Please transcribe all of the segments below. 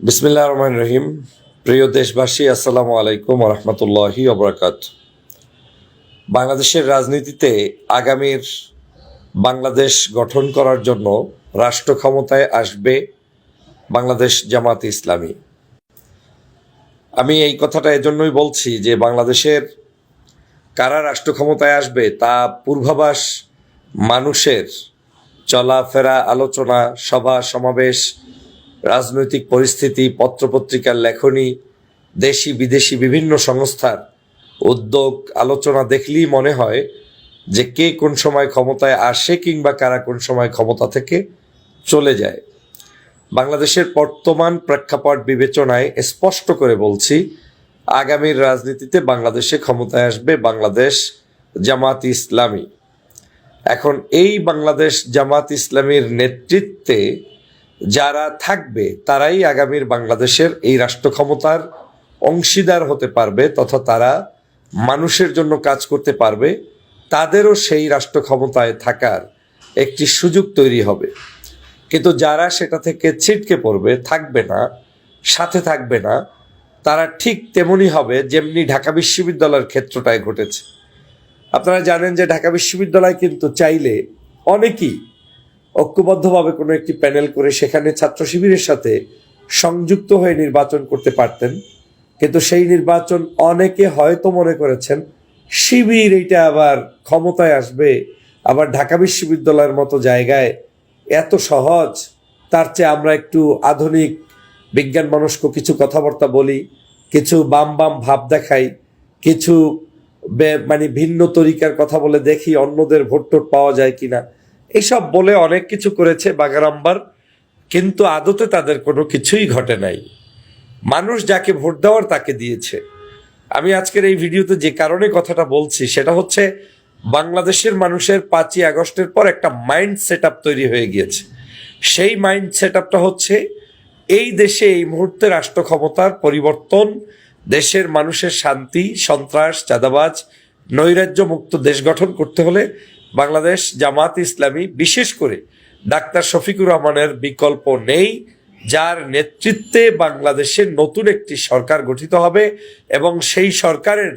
বিসমিল্লাহির রহমানির রহিম। প্রিয় দেশবাসী, আসসালামু আলাইকুম ওয়া রাহমাতুল্লাহি ওয়া বারাকাতুহু। বাংলাদেশের রাজনীতিতে আগামীর বাংলাদেশ গঠন করার জন্য রাষ্ট্র ক্ষমতায় আসবে বাংলাদেশ জামাতে ইসলামী। আমি এই কথাটা এজন্যই বলছি যে বাংলাদেশের কারা রাষ্ট্র ক্ষমতায় আসবে তা পূর্বাভাস মানুষের চলাফেরা, আলোচনা, সভা সমাবেশ, রাজনৈতিক পরিস্থিতি, পত্রপত্রিকার লেখনী, দেশি বিদেশি বিভিন্ন সংস্থার উদ্যোগ, আলোচনা দেখলেই মনে হয় যে কে কোন সময় ক্ষমতায় আসে কিংবা কারা কোন সময় ক্ষমতা থেকে চলে যায়। বাংলাদেশের বর্তমান প্রেক্ষাপট বিবেচনায় স্পষ্ট করে বলছি, আগামীর রাজনীতিতে বাংলাদেশে ক্ষমতায় আসবে বাংলাদেশ জামাত ইসলামী। এখন এই বাংলাদেশ জামাত ইসলামীর নেতৃত্বে যারা থাকবে তারাই আগামীর বাংলাদেশের এই রাষ্ট্র ক্ষমতার অংশীদার হতে পারবে, তথা তারা মানুষের জন্য কাজ করতে পারবে। তাদেরও সেই রাষ্ট্র ক্ষমতায় থাকার একটি সুযোগ তৈরি হবে। কিন্তু যারা সেটা থেকে ছিটকে পড়বে, থাকবে না, সাথে থাকবে না, তারা ঠিক তেমনই হবে যেমনি ঢাকা বিশ্ববিদ্যালয়ের ক্ষেত্রটায় ঘটেছে। আপনারা জানেন যে ঢাকা বিশ্ববিদ্যালয় কিন্তু চাইলে অনেকেই ঐক্যবদ্ধভাবে কোনো একটি প্যানেল করে সেখানে ছাত্র শিবিরের সাথে সংযুক্ত হয়ে নির্বাচন করতে পারতেন, কিন্তু সেই নির্বাচন অনেকে হয়তো মনে করেছেন শিবির এইটা আবার ক্ষমতায় আসবে, আবার ঢাকা বিশ্ববিদ্যালয়ের মতো জায়গায় এত সহজ, তার চেয়ে আমরা একটু আধুনিক বিজ্ঞান মনস্ক কিছু কথাবার্তা বলি, কিছু বাম বাম ভাব দেখাই, কিছু ভিন্ন তরিকার কথা বলে দেখি অন্যদের ভোট টোট পাওয়া যায় কিনা, এইসব বলে অনেক কিছু করেছে বাগাড়াম্বার। কিন্তু আদতে তাদের কোনো কিছুই ঘটে নাই। মানুষ যাকে ভোট দেওয়ার তাকে দিয়েছে। আমি আজকের এই ভিডিওতে যে কারণে কথাটা বলছি সেটা হচ্ছে, বাংলাদেশের মানুষের 5ই আগস্টের পর একটা মাইন্ড সেট আপ তৈরি হয়ে গিয়েছে। সেই মাইন্ড সেট আপটা হচ্ছে, এই দেশে এই মুহূর্তে রাষ্ট্র ক্ষমতার পরিবর্তন, দেশের মানুষের শান্তি, সন্ত্রাস, চাঁদাবাজ, নৈরাজ্য মুক্ত দেশ গঠন করতে হলে বাংলাদেশ জামাত ইসলামী, বিশেষ করে ডাক্তার শফিকুর রহমানের বিকল্প নেই, যার নেতৃত্বে বাংলাদেশের নতুন একটি সরকার গঠিত হবে এবং সেই সরকারের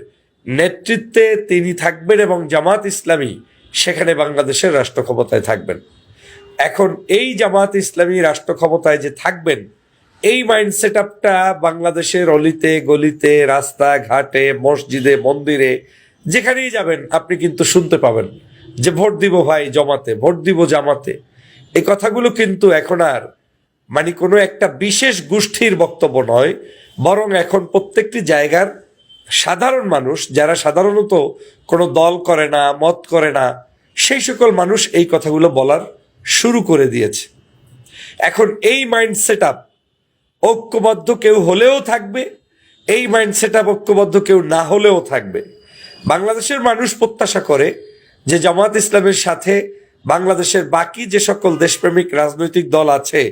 নেতৃত্বে তিনি থাকবেন এবং জামাত ইসলামী সেখানে বাংলাদেশের রাষ্ট্র ক্ষমতায় থাকবেন। এখন এই জামাত ইসলামী রাষ্ট্র ক্ষমতায় যে থাকবেন, এই মাইন্ড সেট আপটা বাংলাদেশের অলিতে গলিতে, রাস্তাঘাটে, মসজিদে, মন্দিরে, যেখানেই যাবেন আপনি কিন্তু শুনতে পাবেন যে ভোট দিব ভাই জমাতে, ভোট দিব জামাতে। এই কথাগুলো কিন্তু এখন আর কোনো একটা বিশেষ গোষ্ঠীর বক্তব্য নয়, বরং এখন প্রত্যেকটি জায়গার সাধারণ মানুষ, যারা সাধারণত কোনো দল করে না, মত করে না, সেই সকল মানুষ এই কথাগুলো বলার শুরু করে দিয়েছে। এখন এই মাইন্ড সেট আপ ঐক্যবদ্ধ কেউ হলেও থাকবে, এই মাইন্ড সেট আপ ঐক্যবদ্ধ কেউ না হলেও থাকবে। বাংলাদেশের মানুষ প্রত্যাশা করে যে জামাত ইসলামের সাথে বাংলাদেশের বাকি যে সকল দেশপ্রেমিক রাজনৈতিক দল আছে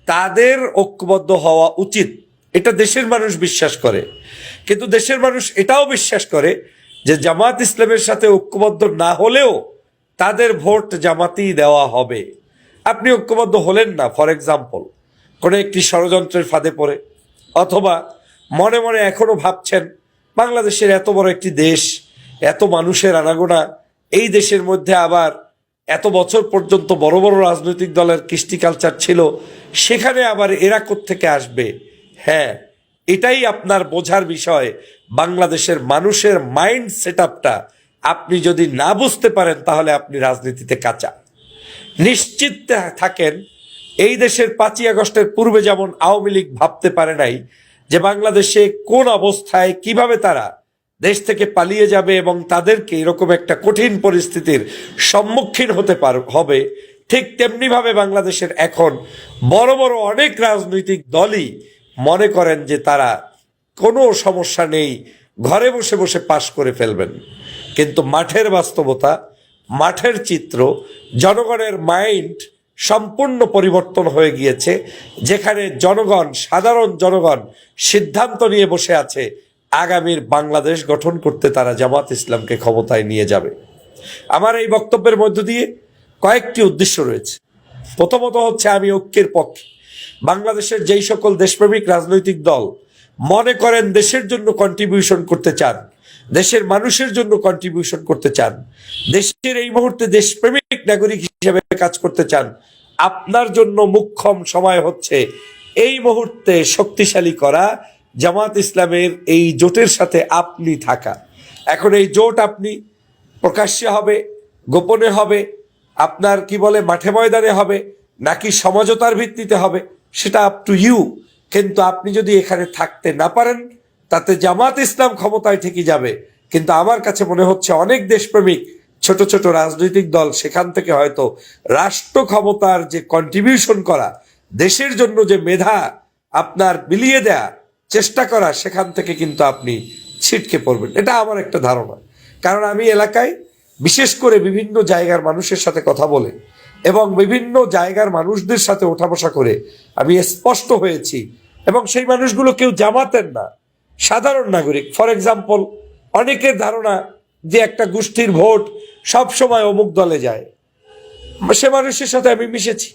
তাদের ঐক্যবদ্ধ হওয়া উচিত, এটা দেশের মানুষ বিশ্বাস করে। কিন্তু দেশের মানুষ এটাও বিশ্বাস করে যে জামাত ইসলামের সাথে ঐক্যবদ্ধ না হলেও তাদের ভোট জামাতেই দেওয়া হবে। আপনি ঐক্যবদ্ধ হলেন না, ফর এক্সাম্পল কোনো একটি ষড়যন্ত্রের ফাঁদে পড়ে, অথবা মনে মনে এখনো ভাবছেন বাংলাদেশের এত বড় একটি দেশ, এত মানুষের আনাগোনা, এই দেশের মধ্যে আবার এত বছর পর্যন্ত বড় বড় রাজনৈতিক দলের কৃষ্টি কালচার ছিল, সেখানে আবার এরা কোত্থেকে আসবে। হ্যাঁ, এটাই আপনার বোঝার বিষয়। বাংলাদেশের মানুষের মাইন্ড সেট আপটা আপনি যদি না বুঝতে পারেন তাহলে আপনি রাজনীতিতে কাঁচা। নিশ্চিত থাকেন, এই দেশের 5ই আগস্টের পূর্বে যেমন আওয়ামী লীগ ভাবতে পারে নাই যে বাংলাদেশে কোন অবস্থায় কিভাবে তারা দেশ থেকে পালিয়ে যাবে এবং তাদেরকে এরকম একটা কঠিন পরিস্থিতির সম্মুখীন হতে হবে, ঠিক তেমনিভাবে বাংলাদেশের এখন বড় বড় অনেক রাজনৈতিক দলই মনে করেন যে তারা কোনো সমস্যা নেই, ঘরে বসে বসে পাশ করে ফেলবেন। কিন্তু মাঠের বাস্তবতা, মাঠের চিত্র, জনগণের মাইন্ড সম্পূর্ণ পরিবর্তন হয়ে গিয়েছে, যেখানে জনগণ, সাধারণ জনগণ সিদ্ধান্ত নিয়ে বসে আছে আগামীর বাংলাদেশ গঠন করতে তারা জামাত ইসলামকে ক্ষমতায় নিয়ে যাবে। আমার এই বক্তব্যের মধ্য দিয়ে কয়েকটি উদ্দেশ্য রয়েছে। প্রথমত হচ্ছে, আমি ঐক্যের পক্ষে। বাংলাদেশের যেই সকল দেশপ্রেমিক রাজনৈতিক দল মনে করেন দেশের জন্য কন্ট্রিবিউশন করতে চান, দেশের মানুষের জন্য কন্ট্রিবিউশন করতে চান, দেশের এই মুহূর্তে দেশপ্রেমিক নাগরিক হিসেবে কাজ করতে চান, আপনার জন্য মুখ্যম সময় হচ্ছে এই মুহূর্তে শক্তিশালী করা জামাত ইসলামের এই জোটের সাথে আপনি থাকা। এখন এই জোট আপনি প্রকাশ্যে হবে, গোপনে হবে, আপনার কি বলে মাঠে ময়দানে হবে, নাকি সমঝোতার ভিত্তিতে হবে, সেটা আপ টু ইউ। কিন্তু আপনি যদি এখানে থাকতে না পারেন, তাতে জামাত ইসলাম ক্ষমতায় ঠিকই যাবে, কিন্তু আমার কাছে মনে হচ্ছে অনেক দেশপ্রেমিক ছোট ছোট রাজনৈতিক দল সেখান থেকে হয়তো রাষ্ট্র ক্ষমতার যে কন্ট্রিবিউশন করা, দেশের জন্য যে মেধা আপনার বিলিয়ে দেয়া চেষ্টা করা, সেখান থেকে কিন্তু আপনি ছিটকে পড়বেন। এটা আমার একটা ধারণা। কারণ আমি এলাকায় বিশেষ করে বিভিন্ন জায়গার মানুষের সাথে কথা বলে এবং বিভিন্ন জায়গার মানুষদের সাথে ওঠা বসা করে আমি স্পষ্ট হয়েছি, এবং সেই মানুষগুলো কেউ জামাতের না, সাধারণ নাগরিক। ফর এক্সাম্পল, অনেকের ধারণা যে একটা গোষ্ঠীর ভোট সব সময় অমুক দলে যায়, সে মানুষের সাথে আমি মিশেছি।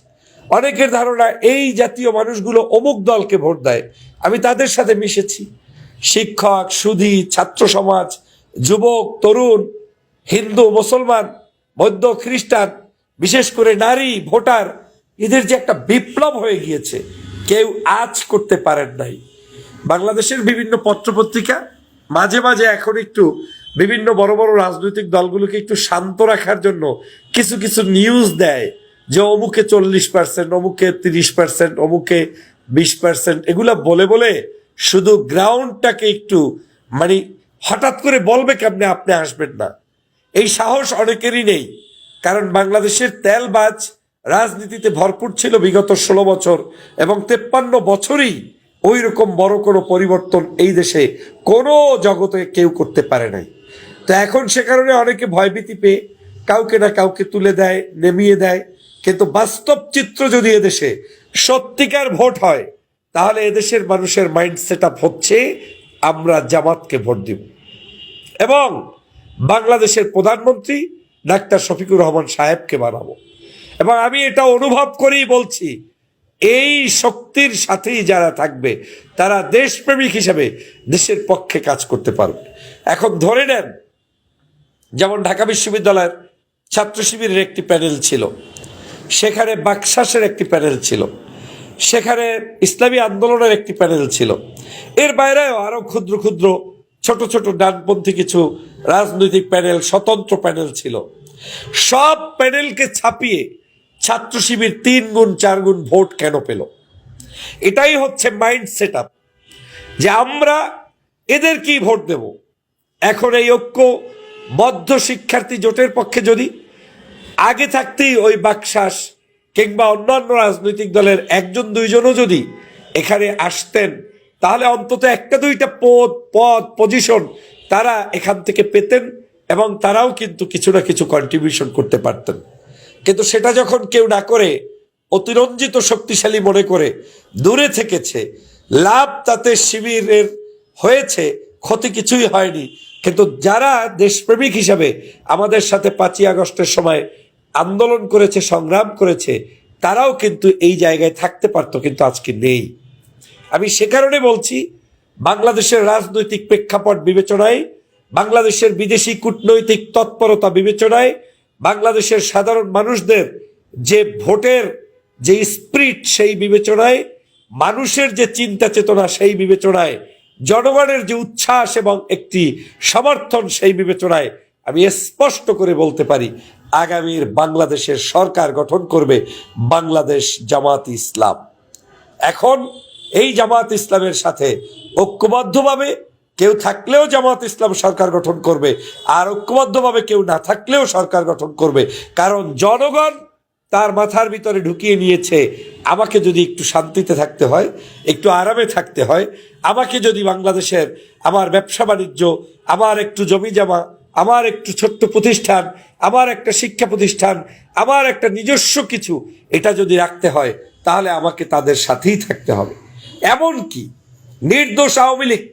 অনেকের ধারণা এই জাতীয় মানুষগুলো অমুক দলকে ভোট দেয়, আমি তাদের সাথে মিশেছি। শিক্ষক, সুধী, ছাত্র সমাজ, যুবক, তরুণ, হিন্দু, মুসলমান, বৌদ্ধ, খ্রিস্টান, বিশেষ করে নারী ভোটার, এদের যে একটা বিপ্লব হয়ে গিয়েছে কেউ আজ করতে পারেন নাই। বাংলাদেশের বিভিন্ন পত্রপত্রিকা মাঝে মাঝে এখন একটু বিভিন্ন বড় বড় রাজনৈতিক দলগুলোকে একটু শান্ত রাখার জন্য কিছু কিছু নিউজ দেয় যে অমুকে 40%, অমুকে 30%, অমুকে 20%, এগুলা বলে বলে শুধু গ্রাউন্ডটাকে একটু মানে হঠাৎ করে বলবে কেমনে আপনি আসবেন না, এই সাহস অনেকেরই নেই। কারণ বাংলাদেশের তেলবাজ রাজনীতিতে ভরপুর ছিল বিগত 16 বছর, এবং 53 বছরই ওই রকম বড় কোনো পরিবর্তন এই দেশে কোনো জগতে কেউ করতে পারে নাই। তো এখন সে কারণে অনেকে ভয়ভীতি পেয়ে কাউকে না কাউকে তুলে দেয়, নেমিয়ে দেয়। কিন্তু বাস্তব চিত্র যদি এদেশে সত্যিকার ভোট হয়, তাহলে এদেশের মানুষের মাইন্ড সেট আপ হচ্ছে আমরা জামাতকে ভোট দিব, এবং বাংলাদেশের প্রধানমন্ত্রী ডাক্তার শফিকুর রহমান সাহেবকে বানাবো। এবং আমি এটা অনুভব করেই বলছি, এই শক্তির সাথেই যারা থাকবে তারা দেশপ্রেমিক হিসেবে দেশের পক্ষে কাজ করতে পারবে। এখন ধরে নেন, যেমন ঢাকা বিশ্ববিদ্যালয়ের ছাত্র শিবিরের একটি প্যানেল ছিল, সেখানে বাকশাসের একটি প্যানেল ছিল, সেখানে ইসলামী আন্দোলনের একটি প্যানেল ছিল, এর বাইরেও আরো ক্ষুদ্র ক্ষুদ্র ছোট ছোট ডানপন্থী কিছু রাজনৈতিক প্যানেল, স্বতন্ত্র প্যানেল ছিল। সব প্যানেলকে ছাপিয়ে ছাত্র শিবির 3 গুণ 4 গুণ ভোট কেন পেল? এটাই হচ্ছে মাইন্ড সেট আপ, যে আমরা এদের কি ভোট দেব। এখন এই ঐক্যবদ্ধ শিক্ষার্থী জোটের পক্ষে যদি আগে থাকতেই ওই বাকশাস কিংবা অন্যান্য রাজনৈতিক দলের 1-2জনও যদি এখানে আসতেন, তাহলে অন্তত 1-2টা পদ পজিশন তারা এখান থেকে পেতেন, এবং তারাও কিন্তু কিছু না কিছু কন্ট্রিবিউশন করতে পারতেন। কিন্তু সেটা যখন কেউ না করে, অতিরঞ্জিত শক্তিশালী মনে করে দূরে থেকেছে, লাভ তাতে শিবিরের হয়েছে, ক্ষতি কিছুই হয়নি। কিন্তু যারা দেশপ্রেমিক হিসাবে আমাদের সাথে 5ই আগস্টের সময় আন্দোলন করেছে, সংগ্রাম করেছে, তারাও কিন্তু এই জায়গায় থাকতে পারতো, কিন্তু আজকে নেই। আমি সে কারণে বলছি, বাংলাদেশের রাজনৈতিক প্রেক্ষাপট বিবেচনায়, বাংলাদেশের বিদেশি কূটনৈতিক তৎপরতা বিবেচনায়, বাংলাদেশের সাধারণ মানুষদের যে ভোটের যে স্পিরিট সেই বিবেচনায়, মানুষের যে চিন্তা চেতনা সেই বিবেচনায়, জনগণের যে উচ্ছ্বাস এবং একটি সমর্থন সেই বিবেচনায় আমি স্পষ্ট করে বলতে পারি, আগামীর বাংলাদেশের সরকার গঠন করবে বাংলাদেশ জামাত ইসলাম। এখন এই জামাত ইসলামের সাথে ঐক্যবদ্ধভাবে কেউ থাকলেও জামাত ইসলাম সরকার গঠন করবে, আর ঐক্যবদ্ধভাবে কেউ না থাকলেও সরকার গঠন করবে। কারণ জনগণ তার মাথার ভিতরে ঢুকিয়ে নিয়েছে, আমাকে যদি একটু শান্তিতে থাকতে হয়, একটু আরামে থাকতে হয়, আমাকে যদি বাংলাদেশের আমার ব্যবসা বাণিজ্য, আমার একটু জমি জমা, আমার একটু ছোট্ট প্রতিষ্ঠান, আমার একটা শিক্ষা প্রতিষ্ঠান, আমার একটা নিজস্ব কিছু, এটা যদি রাখতে হয়, তাহলে আমাকে তাদের সাথেই থাকতে হবে। এমনকি নির্দোষ আওয়ামী লীগ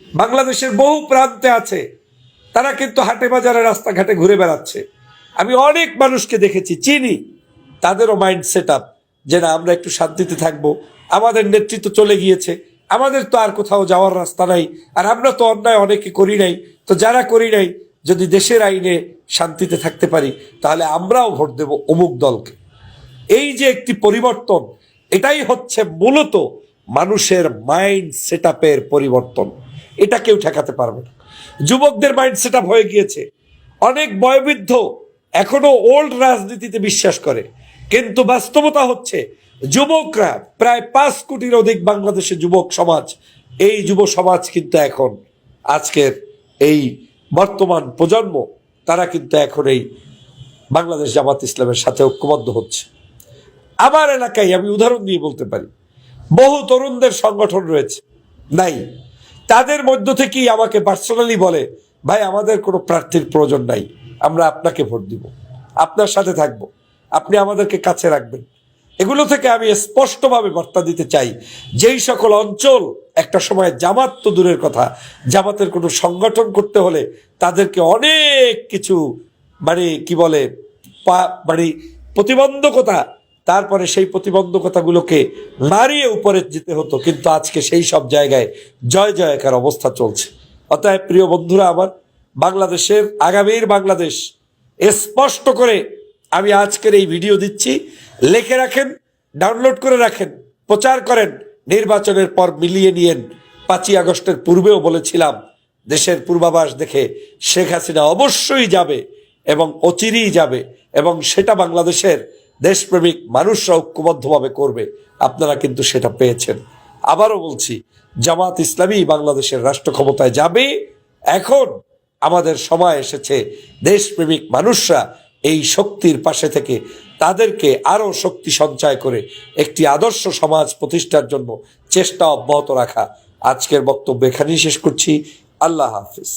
বাংলাদেশের বহু প্রান্তে আছে, তারা কিন্তু হাটে বাজারে রাস্তাঘাটে ঘুরে বেড়াচ্ছে। আমি অনেক মানুষকে দেখেছি, চিনি, তাদেরও মাইন্ড সেট আপ যে না আমরা একটু শান্তিতে থাকবো, আমাদের নেতৃত্ব চলে গিয়েছে, আমাদের তো আর কোথাও যাওয়ার রাস্তা নাই, আর আমরা তো অন্যায় অনেকে করি নাই, তো যারা করি নাই যদি দেশের আইনে শান্তিতে থাকতে পারি তাহলে আমরাও ভোট দেব অমুক দলকে। এই যে একটি পরিবর্তন, এটাই হচ্ছে মূলত মানুষের মাইন্ড সেট আপের পরিবর্তন। এটা কেউ ঠেকাতে পারবে না। যুবকদের মাইন্ড সেট আপ হয়ে গিয়েছে, অনেক বয়োবৃদ্ধ এখনো ওল্ড রাজনীতিতে বিশ্বাস করে, কিন্তু বাস্তবতা হচ্ছে যুবকরা প্রায় 5 কোটির অধিক বাংলাদেশের যুবক সমাজ, এই যুব সমাজ কিন্তু এখন আজকের এই বর্তমান প্রজন্ম, তারা কিন্তু এখন এই বাংলাদেশ জামাত ইসলামের সাথে ঐক্যবদ্ধ হচ্ছে। আমার এলাকায় আমি উদাহরণ দিয়ে বলতে পারি, বহু তরুণদের সংগঠন রয়েছে নাই, তাদের মধ্য থেকেই আমাকে পার্সোনালি বলে, ভাই আমাদের কোনো প্রার্থীর প্রয়োজন নাই, আমরা আপনাকে ভোট দিব, আপনার সাথে থাকব, আপনি আমাদেরকে কাছে রাখবেন। এগুলো থেকে আমি স্পষ্টভাবে বার্তা দিতে চাই, যেই সকল অঞ্চল একটা সময় জামাত তো দূরের কথা, জামাতের কোনো সংগঠন করতে হলে তাদেরকে অনেক কিছু মানে কি বলে মানে প্রতিবন্ধকতা, তারপরে সেই প্রতিবন্ধকতাগুলোকে নাড়িয়ে উপরে যেতে হতো, কিন্তু আজকে সেই সব জায়গায় জয় জয়কার অবস্থা চলছে। অতএব প্রিয় বন্ধুরা আমার, বাংলাদেশের আগামীর বাংলাদেশ স্পষ্ট করে আমি আজকের এই ভিডিও দিচ্ছি, লিখে রাখেন, ডাউনলোড করে রাখেন, প্রচার করেন, নির্বাচনের পর মিলিয়ে নিয়েন। 5ই আগস্টের পূর্বেও বলেছিলাম দেশের পূর্বাভাস দেখে শেখ হাসিনা অবশ্যই যাবে এবং অচিরেই যাবে, এবং সেটা বাংলাদেশের দেশপ্রেমিক মানুষরা ঐক্যবদ্ধভাবে করবে। আপনারা কিন্তু সেটা পেয়েছেন। আবারও বলছি, জামাত ইসলামী বাংলাদেশের রাষ্ট্র ক্ষমতায় যাবে। এখন আমাদের সময় এসেছে দেশপ্রেমিক মানুষরা এই শক্তির পাশে থেকে তাদেরকে আরো শক্তি সঞ্চয় করে একটি আদর্শ সমাজ প্রতিষ্ঠার জন্য চেষ্টা অব্যাহত রাখা। আজকের বক্তব্য এখানেই শেষ করছি। আল্লাহ হাফিজ।